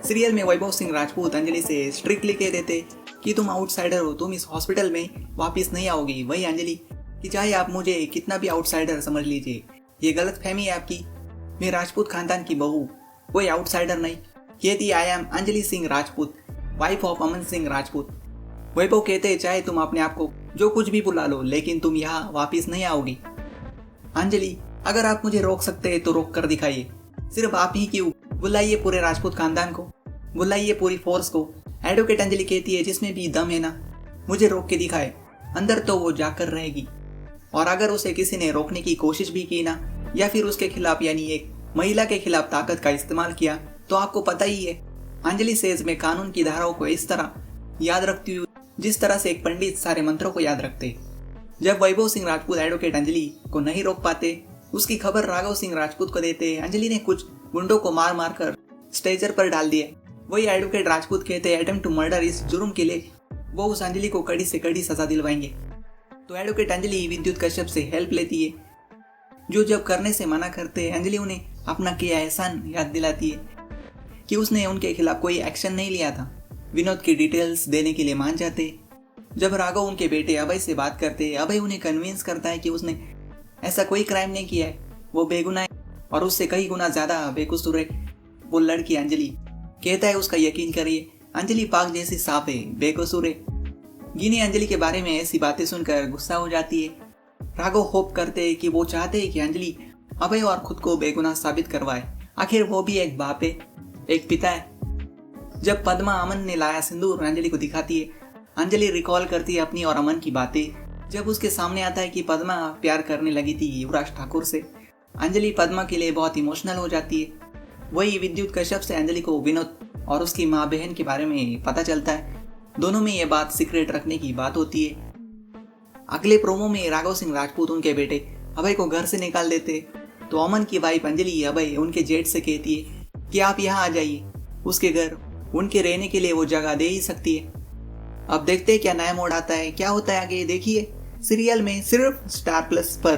Serial में वैभव सिंह राजपूत अंजलि से strictly कह देते कि तुम आउटसाइडर हो, तुम इस हॉस्पिटल में वापस नहीं आओगी। वही अंजलि कि चाहे आप मुझे कितना भी आउटसाइडर समझ लीजिए, ये गलत फहमी है आपकी, मैं राजपूत खानदान की बहू, कोई आउटसाइडर नहीं। कहती I am Anjali Singh Rajput, wife of Aman Singh Rajput. Vaibhav कहते चाहे तुम अपने आप को जो कुछ भी बुला लो, लेकिन तुम यहाँ वापिस नहीं आओगी। अंजलि अगर आप मुझे रोक सकते हैं तो रोक कर दिखाइए, सिर्फ आप ही क्यों, बुलाइए पूरे राजपूत खानदान को, बुलाइए पूरी फोर्स को। एडवोकेट अंजलि कहती है जिसमें भी दम है ना, मुझे रोक के दिखाए, अंदर तो वो जाकर रहेगी। और अगर उसे किसी ने रोकने की कोशिश भी की ना, या फिर उसके खिलाफ यानी एक महिला के खिलाफ ताकत का इस्तेमाल किया, तो आपको पता ही है अंजलि सेज में कानून की धाराओं को इस तरह याद रखती हुई जिस तरह से एक पंडित सारे मंत्रों को याद रखते। जब वैभव सिंह राजपूत एडवोकेट अंजलि को नहीं रोक पाते, उसकी खबर राघव सिंह राजपूत को देते। अंजलि ने कुछ गुंडों को मार मार कर स्टेजर पर डाल दिया। वही एडवोकेट राजपूत कहते अटेम्प्ट टू मर्डर इस जुर्म के लिए वो उस अंजलि को कड़ी से कड़ी सजा दिलवाएंगे। तो एडवोकेट अंजलि विद्युत कश्यप से हेल्प लेती है, जो जब करने से मना करते हैं अंजलि उन्हें अपना किया एहसान याद दिलाती है कि उसने उनके खिलाफ कोई एक्शन नहीं लिया था। विनोद की डिटेल्स देने के लिए मान जाते। जब राघव उनके बेटे अभय से बात करते, अभय उन्हें कन्विंस करता है कि उसने ऐसा कोई क्राइम नहीं किया है, वो बेगुनाह है और उससे कई गुना ज्यादा बेकसूर है वो लड़की अंजलि। कहता है उसका यकीन करिए, अंजलि पाक जैसी साफ है, बेकसूर है। गिनी अंजलि के बारे में ऐसी बातें सुनकर गुस्सा हो जाती है। राघव होप करते हैं कि वो चाहते हैं कि अंजलि अभय और खुद को बेगुनाह साबित करवाए, आखिर वो भी एक बाप है, एक पिता है। जब पद्मा अमन ने लाया सिंदूर अंजलि को दिखाती है, अंजलि रिकॉल करती है अपनी और अमन की बातें। जब उसके सामने आता है कि पद्मा प्यार करने लगी थी युवराज ठाकुर से, अंजलि पद्मा के लिए बहुत इमोशनल हो जाती है। वही विद्युत कश्यप से अंजलि को विनोद और उसकी माँ बहन के बारे में पता चलता है। दोनों में ये बात सीक्रेट रखने की बात होती है। अगले प्रोमो में राघव सिंह राजपूत उनके बेटे अभय को घर से निकाल देते, तो अमन की वाइफ अंजलि अभय उनके जेठ से कहती है कि आप यहाँ आ जाइए, उसके घर उनके रहने के लिए वो जगह दे ही सकती है। अब देखते हैं क्या नया मोड़ आता है, क्या होता है आगे, देखिए सीरियल में सिर्फ स्टार प्लस पर।